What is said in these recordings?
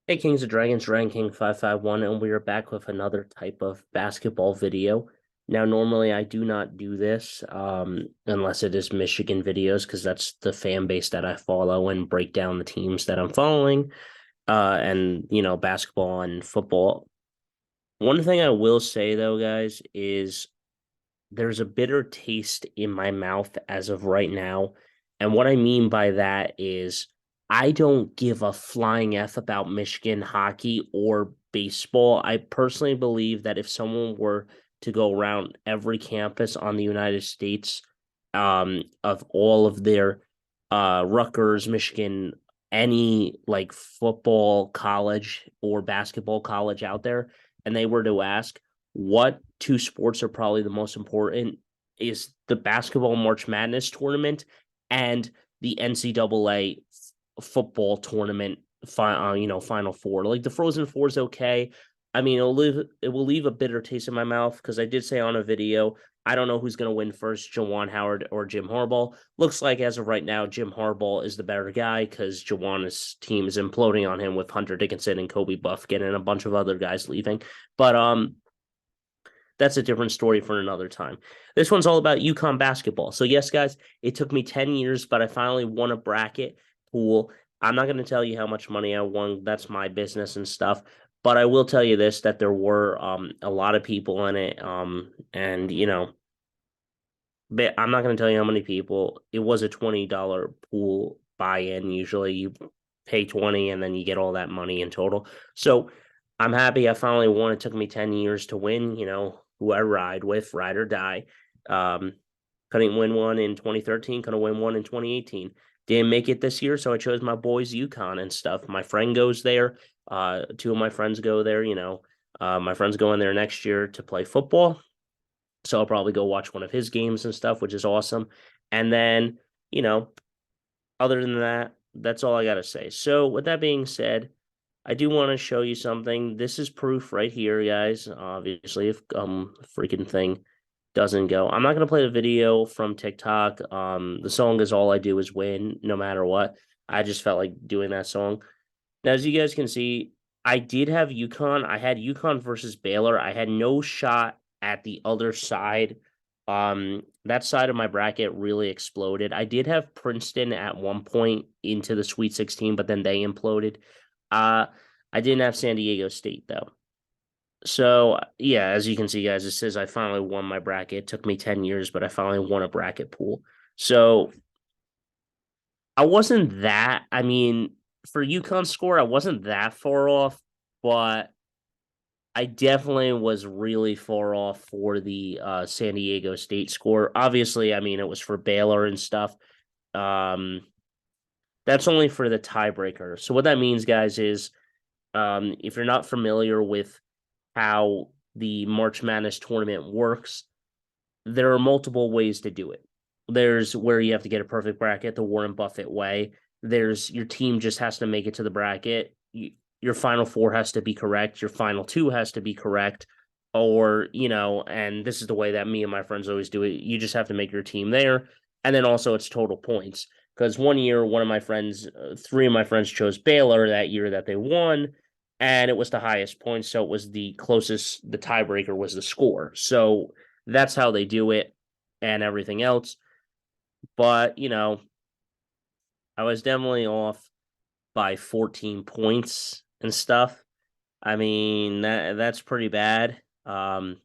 Hey, Kings of Dragons, Ranking 551, and we are back with another type of basketball video. Now, normally I do not do this unless it is Michigan videos, because that's the fan base that I follow and break down the teams that I'm following, basketball and football. One thing I will say, though, guys, is there's a bitter taste in my mouth as of right now. And what I mean by that is I don't give a flying F about Michigan hockey or baseball. I personally believe that if someone were to go around every campus on the United States, of all of their Rutgers, Michigan, any like football college or basketball college out there, and they were to ask what two sports are probably the most important is the basketball March Madness tournament and the NCAA football tournament, Final Four. Like the Frozen Four is okay. I mean, it will leave a bitter taste in my mouth because I did say on a video, I don't know who's going to win first, Juwan Howard or Jim Harbaugh. Looks like as of right now, Jim Harbaugh is the better guy because Juwan's team is imploding on him with Hunter Dickinson and Kobe Buffkin and a bunch of other guys leaving. But that's a different story for another time. This one's all about UConn basketball. So yes, guys, it took me 10 years, but I finally won a bracket pool. I'm not going to tell you how much money I won. That's my business and stuff. But I will tell you this, that there were a lot of people in it. And but I'm not going to tell you how many people. It was a $20 pool buy-in. Usually you pay 20 and then you get all that money in total. So I'm happy I finally won. It took me 10 years to win, who I ride with, ride or die. Um, couldn't win one in 2013, couldn't win one in 2018. Didn't make it this year, so I chose my boys UConn and stuff. My friend goes there. Two of my friends go there, my friend's going there next year to play football. So I'll probably go watch one of his games and stuff, which is awesome. And then, you know, other than that, that's all I got to say. So, with that being said, I do want to show you something. This is proof right here, guys. Obviously, if freaking thing doesn't go, I'm not gonna play the video from TikTok. The song is All I Do Is Win, no matter what. I just felt like doing that song. Now, as you guys can see, I did have UConn. I had UConn versus Baylor. I had no shot at the other side. That side of my bracket really exploded. I did have Princeton at one point into the Sweet 16, but then they imploded. Uh, I didn't have San Diego State though. So yeah, as you can see, guys, it says I finally won my bracket. It took me 10 years, but I finally won a bracket pool. So I wasn't that, I mean, for UConn score, I wasn't that far off, but I definitely was really far off for the San Diego State score. Obviously, I mean, it was for Baylor and stuff. Um, that's only for the tiebreaker. So what that means, guys, is if you're not familiar with how the March Madness tournament works, there are multiple ways to do it. There's where you have to get a perfect bracket the Warren Buffett way. There's your team just has to make it to the bracket. Your final four has to be correct. Your final two has to be correct. Or, and this is the way that me and my friends always do it. You just have to make your team there. And then also it's total points. Because one year, one of my friends, three of my friends chose Baylor that year that they won, and it was the highest points. So it was the closest, the tiebreaker was the score. So that's how they do it and everything else. But, I was definitely off by 14 points and stuff. I mean, that's pretty bad. I'm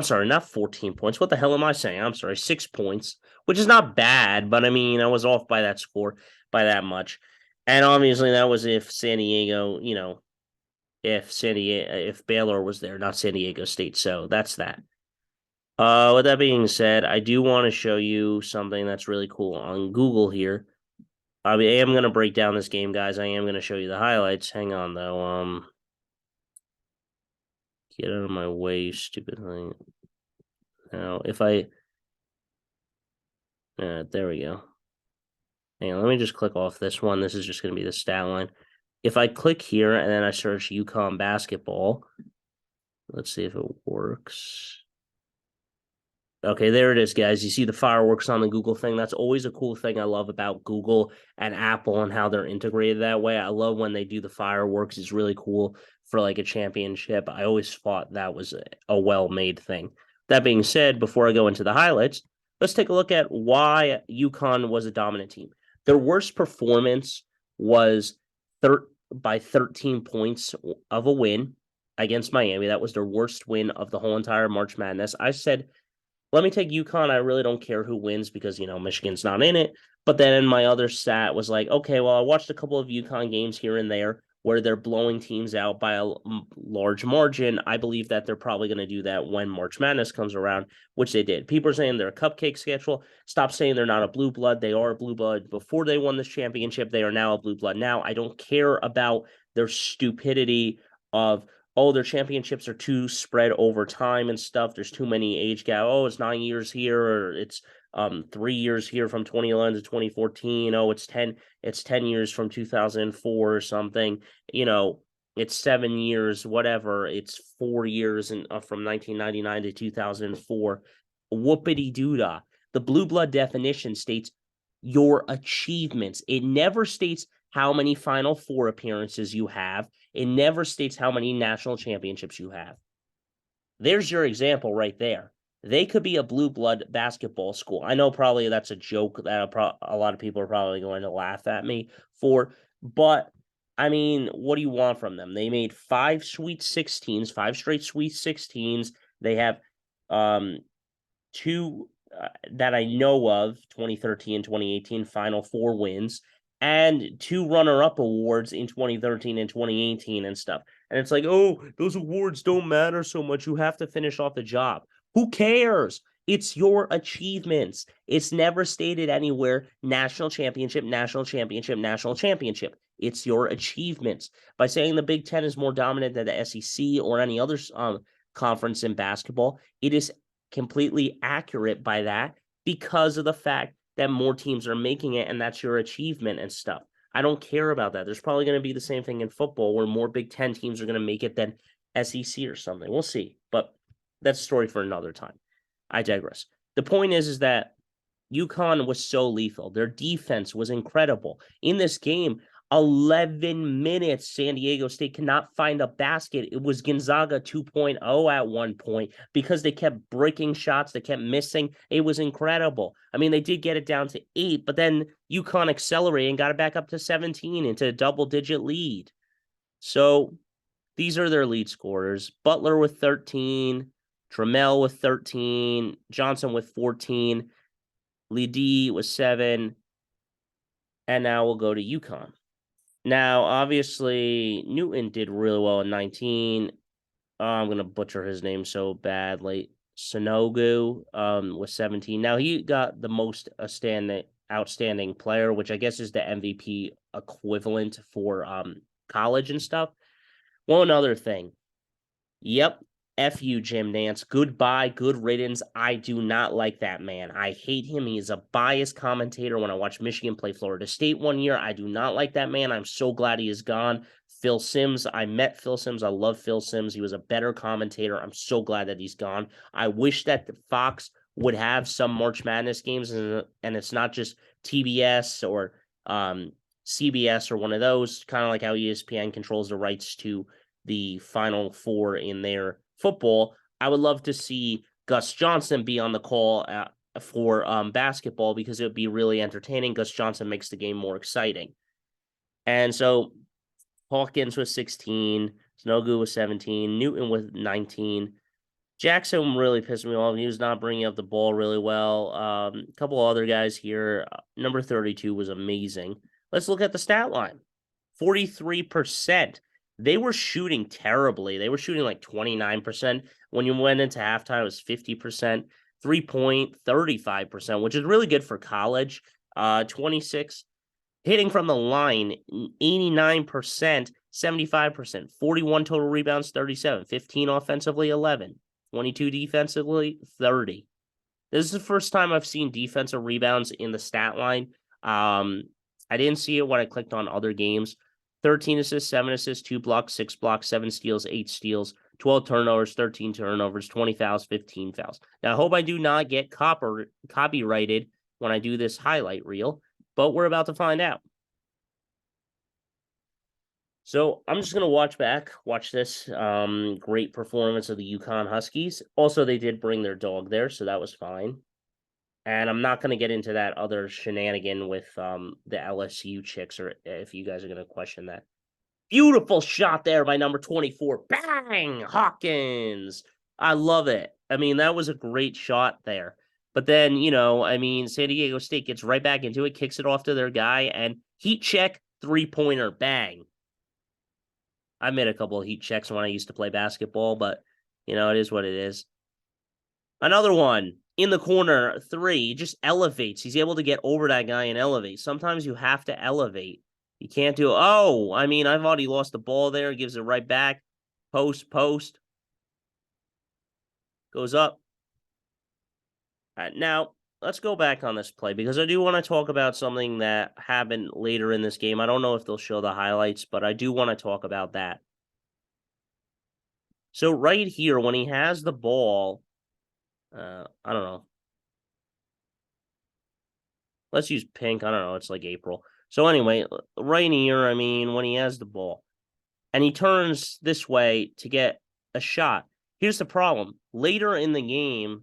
sorry, not 14 points. What the hell am I saying? I'm sorry, 6 points, which is not bad, but I mean, I was off by that score by that much. And obviously that was if San Diego, if Baylor was there, not San Diego State. So that's that. With that being said, I do want to show you something that's really cool on Google here. I am going to break down this game, guys. I am going to show you the highlights. Hang on, though. Get out of my way, stupid thing. Now, if I... there we go. Hang on, let me just click off this one. This is just going to be the stat line. If I click here and then I search UConn basketball, let's see if it works. Okay, there it is, guys. You see the fireworks on the Google thing. That's always a cool thing I love about Google and Apple and how they're integrated that way. I love when they do the fireworks. It's really cool for like a championship. I always thought that was a well-made thing. That being said, before I go into the highlights, let's take a look at why UConn was a dominant team. Their worst performance was by 13 points of a win against Miami. That was their worst win of the whole entire March Madness. I said, let me take UConn. I really don't care who wins because, Michigan's not in it. But then my other stat was like, okay, well, I watched a couple of UConn games here and there where they're blowing teams out by a large margin. I believe that they're probably going to do that when March Madness comes around, which they did. People are saying they're a cupcake schedule. Stop saying they're not a blue blood. They are a blue blood. Before they won this championship, they are now a blue blood. Now, I don't care about their stupidity of, oh, their championships are too spread over time and stuff. There's too many age gap. Oh, it's 9 years here, or it's 3 years here from 2011 to 2014. Oh, it's 10 years from 2004 or something. It's 7 years, whatever. It's 4 years from 1999 to 2004. Whoopity doodah. The blue blood definition states your achievements. It never states how many Final Four appearances you have. It never states how many national championships you have. There's your example right there. They could be a blue blood basketball school. I know probably that's a joke that a lot of people are probably going to laugh at me for, but I mean, what do you want from them? They made 5 Sweet 16s, 5 straight Sweet 16s. They have two that I know of, 2013 and 2018 Final Four wins, and 2 runner-up awards in 2013 and 2018 and stuff. And it's like, oh, those awards don't matter so much. You have to finish off the job. Who cares? It's your achievements. It's never stated anywhere national championship, national championship, national championship. It's your achievements. By saying the Big Ten is more dominant than the SEC or any other conference in basketball, it is completely accurate by that because of the fact that more teams are making it, and that's your achievement and stuff. I don't care about that. There's probably going to be the same thing in football where more Big Ten teams are going to make it than SEC or something. We'll see, but that's a story for another time. I digress. The point is that UConn was so lethal. Their defense was incredible. In this game, 11 minutes, San Diego State cannot find a basket. It was Gonzaga 2.0 at one point because they kept breaking shots. They kept missing. It was incredible. I mean, they did get it down to 8, but then UConn accelerated and got it back up to 17 into a double-digit lead. So these are their lead scorers. Butler with 13, Trammell with 13, Johnson with 14, Lee with 7, and now we'll go to UConn. Now, obviously, Newton did really well in 19. I'm going to butcher his name so badly. Sonogu with 17. Now, he got the most outstanding player, which I guess is the MVP equivalent for college and stuff. One other thing. Yep. F you, Jim Nance. Goodbye, good riddance. I do not like that man. I hate him. He is a biased commentator. When I watched Michigan play Florida State one year, I do not like that man. I'm so glad he is gone. Phil Simms. I met Phil Simms. I love Phil Simms. He was a better commentator. I'm so glad that he's gone. I wish that Fox would have some March Madness games, and it's not just TBS or CBS or one of those, kind of like how ESPN controls the rights to the Final Four in their football. I would love to see Gus Johnson be on the call for basketball because it would be really entertaining. Gus Johnson makes the game more exciting. And so Hawkins was 16, Sonogu was 17, Newton was 19. Jackson really pissed me off. He was not bringing up the ball really well. A couple other guys here. Number 32 was amazing. Let's look at the stat line. 43%. They were shooting terribly. They were shooting like 29%. When you went into halftime, it was 50%. 3-point, 35%, which is really good for college. 26. Hitting from the line, 89%, 75%. 41 total rebounds, 37. 15 offensively, 11. 22 defensively, 30. This is the first time I've seen defensive rebounds in the stat line. I didn't see it when I clicked on other games. 13 assists, 7 assists, 2 blocks, 6 blocks, 7 steals, 8 steals, 12 turnovers, 13 turnovers, 20 fouls, 15 fouls. Now, I hope I do not get copyrighted when I do this highlight reel, but we're about to find out. So I'm just going to watch this great performance of the UConn Huskies. Also, they did bring their dog there, so that was fine. And I'm not going to get into that other shenanigan with the LSU chicks, or if you guys are going to question that. Beautiful shot there by number 24. Bang! Hawkins. I love it. I mean, that was a great shot there. But then, San Diego State gets right back into it, kicks it off to their guy, and heat check, three-pointer, bang. I made a couple of heat checks when I used to play basketball, but, it is what it is. Another one in the corner, three, just elevates. He's able to get over that guy and elevate. Sometimes you have to elevate. You can't do, I've already lost the ball there. Gives it right back. Post. Goes up. All right, now, let's go back on this play because I do want to talk about something that happened later in this game. I don't know if they'll show the highlights, but I do want to talk about that. So right here, when he has the ball, I don't know. Let's use pink. I don't know. It's like April. So anyway, right here, when he has the ball and he turns this way to get a shot. Here's the problem. Later in the game,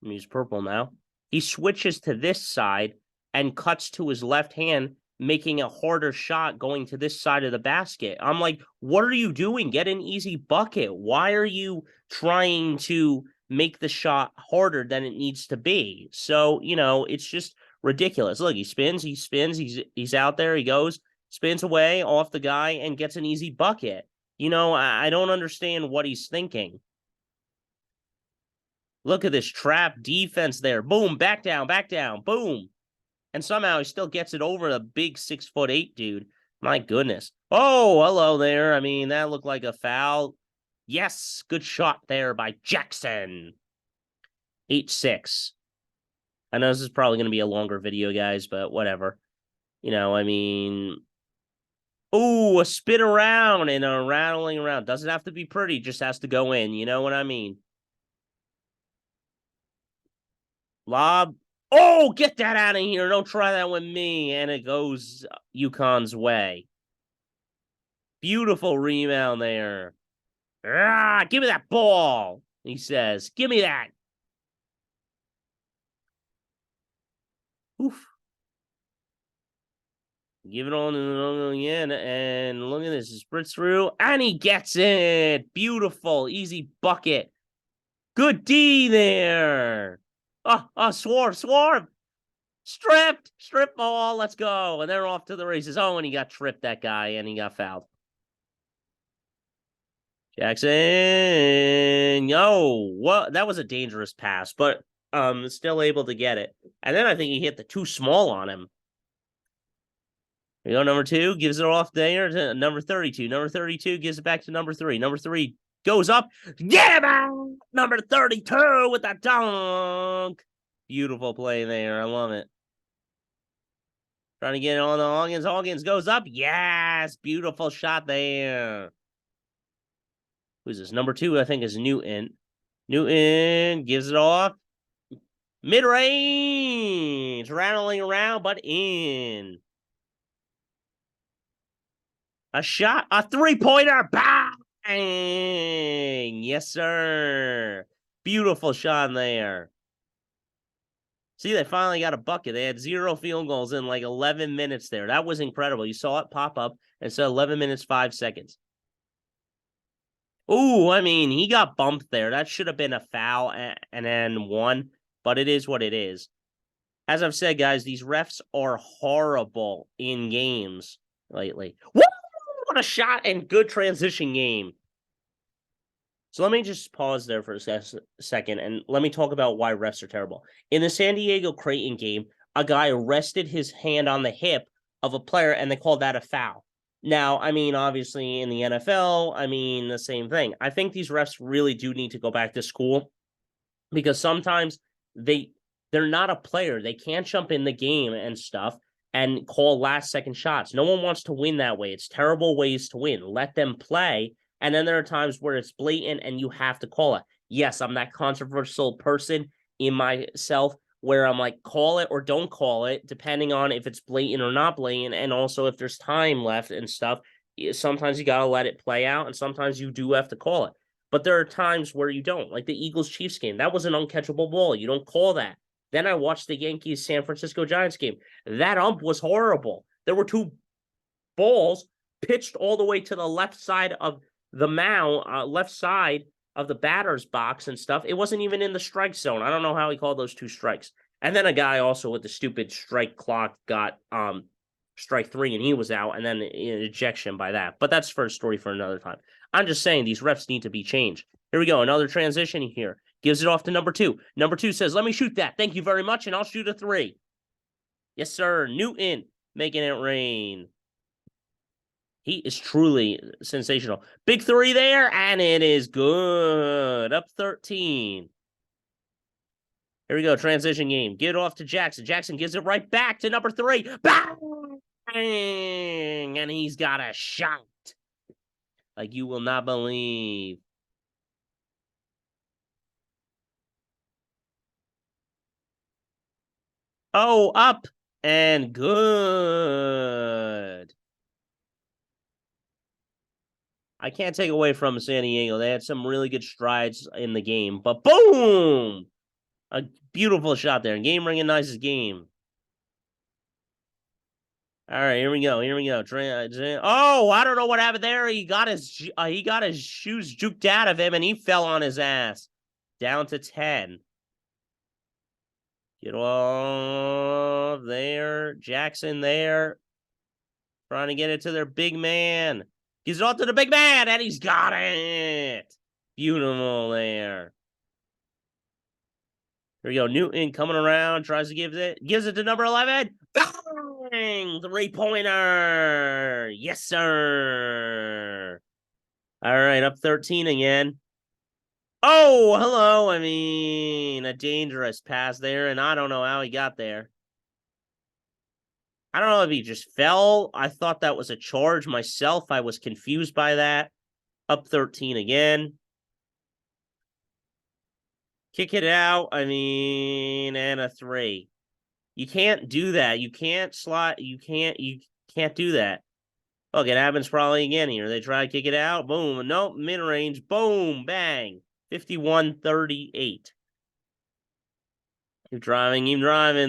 I'm use purple now. He switches to this side and cuts to his left hand, making a harder shot going to this side of the basket. I'm like, what are you doing? Get an easy bucket. Why are you trying to make the shot harder than it needs to be? So, it's just ridiculous. Look, he spins, he's out there, he goes, spins away off the guy and gets an easy bucket. I don't understand what he's thinking. Look at this trap defense there. Boom, back down, boom. And somehow he still gets it over the big 6'8" dude. My goodness. Oh, hello there. That looked like a foul. Yes, good shot there by Jackson. 8-6. I know this is probably going to be a longer video, guys, but whatever. Oh, a spin around and a rattling around. Doesn't have to be pretty, just has to go in. You know what I mean? Lob. Oh, get that out of here. Don't try that with me. And it goes UConn's way. Beautiful rebound there. Give me that ball, he says. Give me that. Oof. Give it on again, and look at this. He sprints through, and he gets it. Beautiful, easy bucket. Good D there. Swarm. Strip ball, let's go. And they're off to the races. Oh, and he got tripped, that guy, and he got fouled. Jackson. What? That was a dangerous pass, but still able to get it. And then I think he hit the too small on him. Here we go, number 2, gives it off there to number 32. Number 32 gives it back to number 3. Number 3 goes up. Yeah, man! Number 32 with that dunk. Beautiful play there. I love it. Trying to get it on the Hawkins. Hawkins goes up. Yes! Beautiful shot there. Who's this? Number 2, I think, is Newton. Newton gives it off. Mid-range. Rattling around, but in. A shot. A three-pointer. Bang! Yes, sir. Beautiful shot there. See, they finally got a bucket. They had 0 field goals in like 11 minutes there. That was incredible. You saw it pop up and said 11 minutes, 5 seconds. Ooh, he got bumped there. That should have been a foul and then 1, but it is what it is. As I've said, guys, these refs are horrible in games lately. Woo! What a shot and good transition game. So let me just pause there for a second and let me talk about why refs are terrible. In the San Diego Creighton game, a guy rested his hand on the hip of a player and they called that a foul. Now, obviously in the NFL, the same thing. I think these refs really do need to go back to school because sometimes they're not a player. They can't jump in the game and stuff and call last second shots. No one wants to win that way. It's terrible ways to win. Let them play And then there are times where it's blatant and you have to call it. Yes, I'm that controversial person in myself where I'm like, call it or don't call it, depending on if it's blatant or not blatant. And also if there's time left and stuff, sometimes you got to let it play out. And sometimes you do have to call it. But there are times where you don't, like the Eagles Chiefs game. That was an uncatchable ball. You don't call that. Then I watched the Yankees San Francisco Giants game. That ump was horrible. There were two balls pitched all the way to the left side of the mound, left side of the batter's box and stuff. It wasn't even in the strike zone. I don't know how he called those two strikes. And then a guy also with the stupid strike clock got strike 3 and he was out, and then an ejection by that. But that's for a story for another time. I'm just saying these refs need to be changed. Here we go. Another transition here. Gives it off to number 2. Number 2 says, let me shoot that. Thank you very much, and I'll shoot a 3. Yes, sir. Newton making it rain. He is truly sensational. Big 3 there, and it is good. Up 13. Here we go. Transition game. Get it off to Jackson. Jackson gives it right back to number 3. Bang! And he's got a shot. Like you will not believe. Oh, up and good. I can't take away from San Diego. They had some really good strides in the game, but boom! A beautiful shot there. Game recognizes game. All right, here we go. Here we go. Oh, I don't know what happened there. He got his shoes juked out of him, and he fell on his ass. Down to 10. Get off there. Jackson there. Trying to get it to their big man. Gives it off to the big man, and he's got it. Beautiful there. Here we go. Newton coming around, tries to gives it to number 11. Bang! 3-pointer. Yes, sir. All right, up 13 again. Oh, hello. I mean, a dangerous pass there, and I don't know how he got there. I don't know if he just fell. I thought that was a charge myself. I was confused by that. Up 13 again. Kick it out. I mean, and a 3. You can't do that. You can't slot. You can't do that. Look, it happens probably again here. They try to kick it out. Boom. Nope. Mid-range. Boom. Bang. 51-38. Keep driving.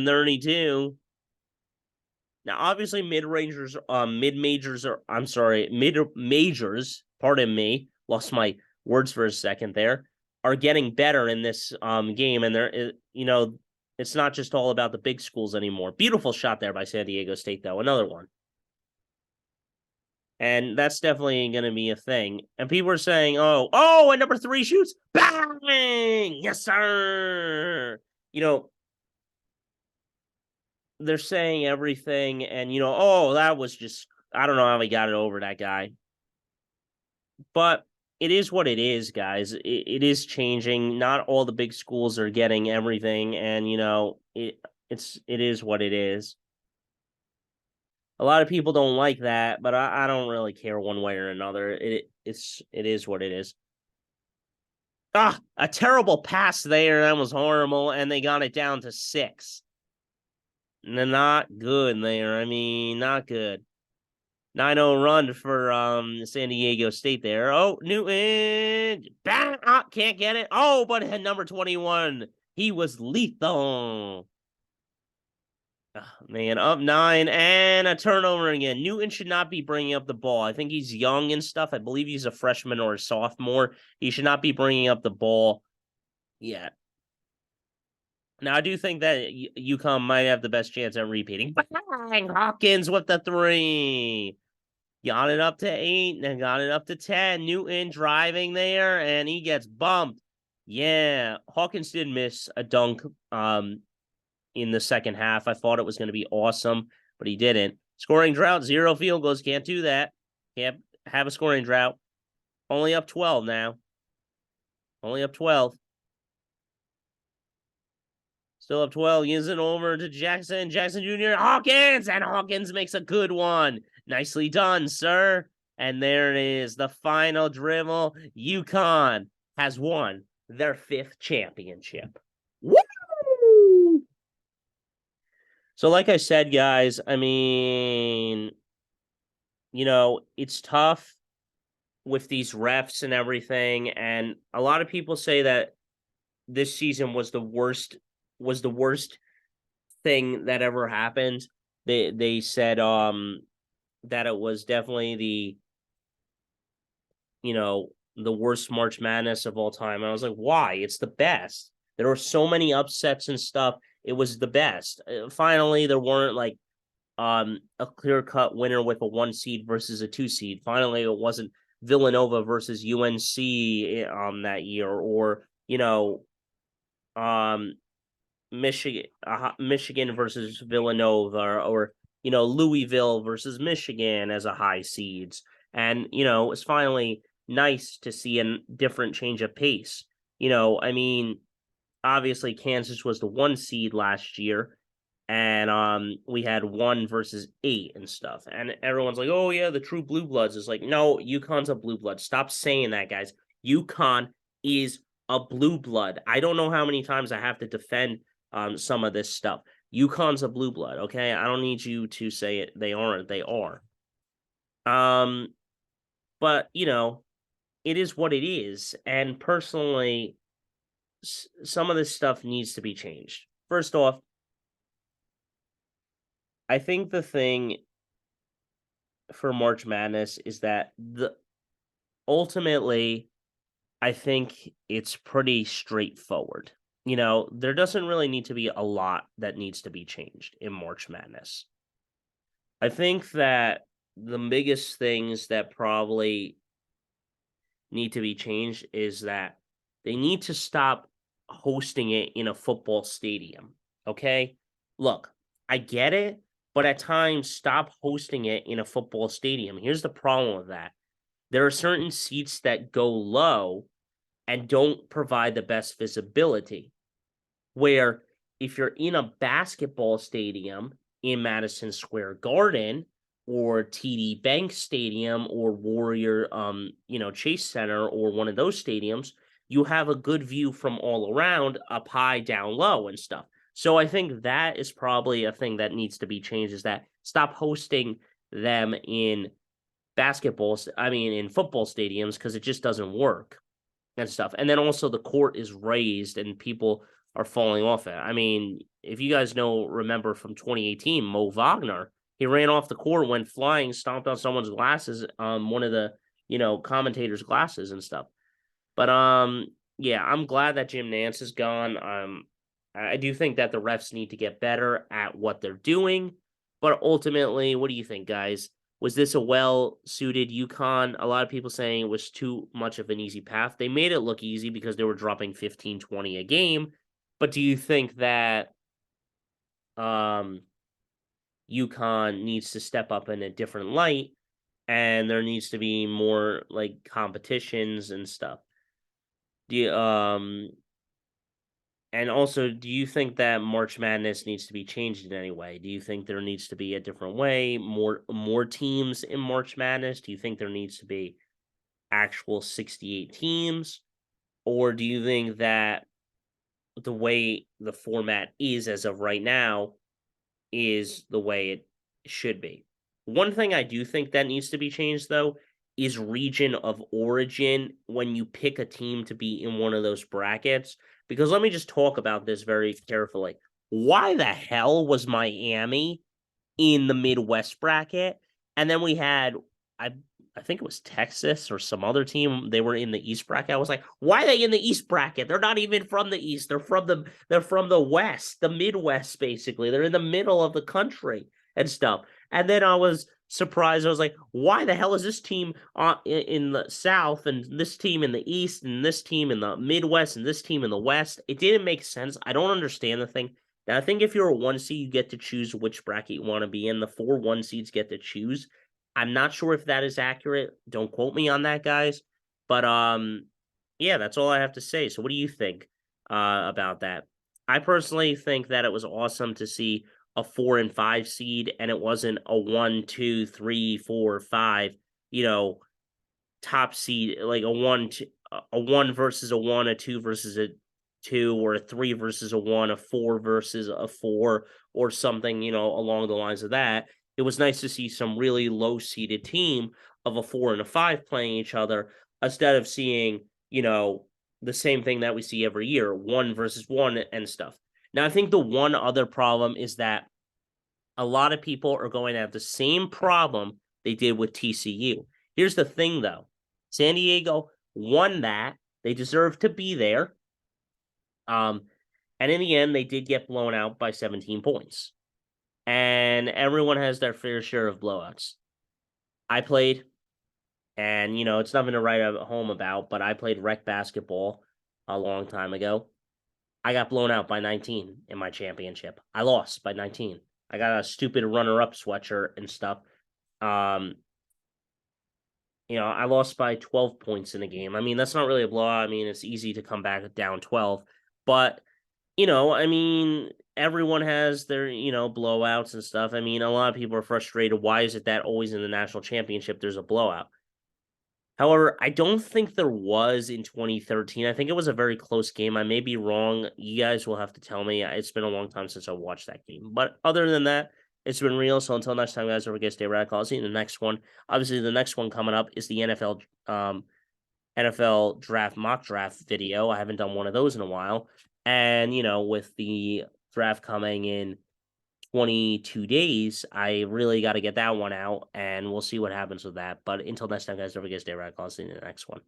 32. Now, obviously, mid-majors, pardon me, lost my words for a second there, are getting better in this game. And they're, it's not just all about the big schools anymore. Beautiful shot there by San Diego State, though. Another one. And that's definitely going to be a thing. And people are saying, and number 3 shoots. Bang! Yes, sir. They're saying everything. And, that was just, I don't know how he got it over that guy. But it is what it is, guys. It is changing. Not all the big schools are getting everything. And, it is what it is. A lot of people don't like that, but I don't really care one way or another. It is what it is. A terrible pass there. That was horrible, and they got it down to 6. Not good there. I mean, not good. 9-0 run for San Diego State there. Oh, Newton. Bang! Can't get it. Oh, but number 21. He was lethal. Man, up 9 and a turnover again. Newton should not be bringing up the ball. I think he's young and stuff. I believe he's a freshman or a sophomore. He should not be bringing up the ball yet. Now, I do think that UConn might have the best chance at repeating. Bang! Hawkins with the 3. Got it up to 8 and got it up to 10. Newton driving there, and he gets bumped. Yeah, Hawkins did miss a dunk in the second half. I thought it was going to be awesome, but he didn't. Scoring drought, 0 field goals. Can't do that. Can't have a scoring drought. Only up 12 now. Only up 12. Still up 12. Gives it over to Jackson. Jackson Jr. Hawkins! And Hawkins makes a good one. Nicely done, sir. And there it is, the final dribble. UConn has won their 5th championship. Woo! So, like I said, guys, I mean, it's tough with these refs and everything. And a lot of people say that this season was the worst thing that ever happened. They said that it was definitely the worst March Madness of all time. And I was like, why? It's the best. There were so many upsets and stuff. It was the best. Finally, there weren't like a clear-cut winner with a 1 seed versus a 2 seed. Finally, it wasn't Villanova versus UNC that year, or Michigan versus Villanova, or Louisville versus Michigan as a high seeds. And it's finally nice to see a different change of pace. I mean, obviously Kansas was the 1 seed last year, and we had 1 versus 8 and stuff. And everyone's like, "Oh yeah, the true blue bloods." Is like, no, UConn's a blue blood. Stop saying that, guys. UConn is a blue blood. I don't know how many times I have to defend some of this stuff. UConn's a blue blood, okay? I don't need you to say it. They aren't. They are. But it is what it is. And personally, some of this stuff needs to be changed. First off, I think the thing for March Madness is that ultimately, I think it's pretty straightforward. There doesn't really need to be a lot that needs to be changed in March Madness. I think that the biggest things that probably need to be changed is that they need to stop hosting it in a football stadium. Okay? Look, I get it, but at times stop hosting it in a football stadium. Here's the problem with that. There are certain seats that go low and don't provide the best visibility. Where if you're in a basketball stadium in Madison Square Garden or TD Bank Stadium or Warrior Chase Center or one of those stadiums, you have a good view from all around, up high, down low and stuff. So I think that is probably a thing that needs to be changed, is that stop hosting them in in football stadiums, because it just doesn't work and stuff. And then also the court is raised and people are falling off it. I mean, if you guys remember from 2018, Mo Wagner, he ran off the court, went flying, stomped on someone's glasses, one of the, commentators' glasses and stuff. But yeah, I'm glad that Jim Nance is gone. I do think that the refs need to get better at what they're doing. But ultimately, what do you think, guys? Was this a well-suited UConn? A lot of people saying it was too much of an easy path. They made it look easy because they were dropping 15, 20 a game. But do you think that UConn needs to step up in a different light, and there needs to be more like competitions and stuff? Do you, and also, do you think that March Madness needs to be changed in any way? Do you think there needs to be a different way, more teams in March Madness? Do you think there needs to be actual 68 teams? Or do you think that the way the format is as of right now is the way it should be? One thing I do think that needs to be changed, though, is region of origin when you pick a team to be in one of those brackets. Because let me just talk about this very carefully. Why the hell was Miami in the Midwest bracket? And then we had, I think it was Texas or some other team. They were in the East bracket. I was like, why are they in the East bracket? They're not even from the East. They're from the West, the Midwest, basically. They're in the middle of the country and stuff. And then I was surprised. I was like, why the hell is this team in the South and this team in the East and this team in the Midwest and this team in the West? It didn't make sense. I don't understand the thing. Now, I think if you're a 1 seed, you get to choose which bracket you want to be in. The 4 1 seeds get to choose. I'm not sure if that is accurate. Don't quote me on that, guys. But yeah, that's all I have to say. So what do you think about that? I personally think that it was awesome to see a 4 and 5 seed, and it wasn't a 1, 2, 3, 4, 5, top seed, like a 1 versus a 1, a 2 versus a 2, or a 3 versus a 1, a 4 versus a 4, or something, along the lines of that. It was nice to see some really low seeded team of a 4 and a 5 playing each other instead of seeing, the same thing that we see every year, 1 versus 1 and stuff. Now, I think the one other problem is that a lot of people are going to have the same problem they did with TCU. Here's the thing, though. San Diego won that. They deserve to be there. And in the end, they did get blown out by 17 points. And everyone has their fair share of blowouts. I played, and it's nothing to write home about, but I played rec basketball a long time ago. I got blown out by 19 in my championship. I lost by 19. I got a stupid runner-up sweatshirt and stuff. I lost by 12 points in a game. I mean, that's not really a blowout. I mean, it's easy to come back down 12. But, I mean, everyone has their, blowouts and stuff. I mean, a lot of people are frustrated. Why is it that always in the national championship there's a blowout? However, I don't think there was in 2013. I think it was a very close game. I may be wrong. You guys will have to tell me. It's been a long time since I watched that game. But other than that, it's been real. So until next time, guys, don't forget to stay radical. I'll see you in the next one. Obviously, the next one coming up is the NFL draft mock draft video. I haven't done one of those in a while. And, with the draft coming in 22 days, I really got to get that one out, and we'll see what happens with that. But until next time, guys, don't forget to stay radical. I'll see you in the next one.